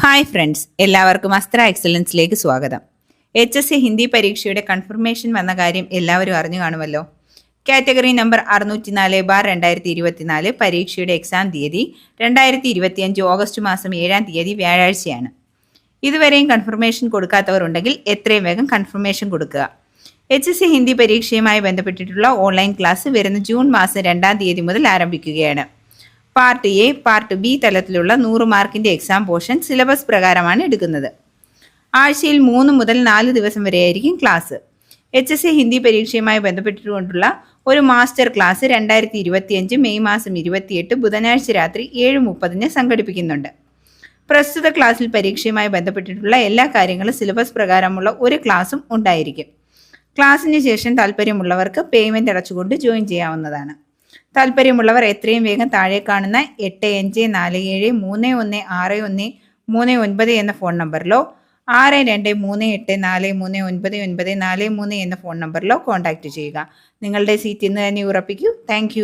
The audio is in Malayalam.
ഹായ് ഫ്രണ്ട്സ്, എല്ലാവർക്കും അസ്ത്ര എക്സലൻസിലേക്ക് സ്വാഗതം. HSC ഹിന്ദി പരീക്ഷയുടെ കൺഫർമേഷൻ വന്ന കാര്യം എല്ലാവരും അറിഞ്ഞു കാണുമല്ലോ. കാറ്റഗറി നമ്പർ 604/2024 പരീക്ഷയുടെ എക്സാം തീയതി 2025 ഓഗസ്റ്റ് മാസം 7-ാം തീയതി വ്യാഴാഴ്ചയാണ്. ഇതുവരെയും കൺഫർമേഷൻ കൊടുക്കാത്തവർ ഉണ്ടെങ്കിൽ എത്രയും വേഗം കൺഫർമേഷൻ കൊടുക്കുക. HSC ഹിന്ദി പരീക്ഷയുമായി ബന്ധപ്പെട്ടിട്ടുള്ള ഓൺലൈൻ ക്ലാസ് വരുന്ന ജൂൺ മാസം 2-ാം തീയതി മുതൽ ആരംഭിക്കുകയാണ്. പാർട്ട് എ, പാർട്ട് ബി തലത്തിലുള്ള 100 മാർക്കിന്റെ എക്സാം പോർഷൻ സിലബസ് പ്രകാരമാണ് എടുക്കുന്നത്. ആഴ്ചയിൽ 3 മുതൽ 4 ദിവസം വരെയായിരിക്കും ക്ലാസ്. HSC ഹിന്ദി പരീക്ഷയുമായി ബന്ധപ്പെട്ടുകൊണ്ടുള്ള ഒരു മാസ്റ്റർ ക്ലാസ് 2025 മെയ് മാസം 28 ബുധനാഴ്ച രാത്രി 7:30 സംഘടിപ്പിക്കുന്നുണ്ട്. പ്രസ്തുത ക്ലാസ്സിൽ പരീക്ഷയുമായി ബന്ധപ്പെട്ടിട്ടുള്ള എല്ലാ കാര്യങ്ങളും സിലബസ് പ്രകാരമുള്ള ഒരു ക്ലാസും ഉണ്ടായിരിക്കും. ക്ലാസ്സിന് ശേഷം താല്പര്യമുള്ളവർക്ക് പേയ്മെന്റ് അടച്ചുകൊണ്ട് ജോയിൻ ചെയ്യാവുന്നതാണ്. താല്പര്യമുള്ളവർ എത്രയും വേഗം താഴെ കാണുന്ന 8547316139 എന്ന ഫോൺ നമ്പറിലോ 6238439943 എന്ന ഫോൺ നമ്പറിലോ കോൺടാക്റ്റ് ചെയ്യുക. നിങ്ങളുടെ സീറ്റ് ഇന്ന് തന്നെ ഉറപ്പിക്കൂ. താങ്ക്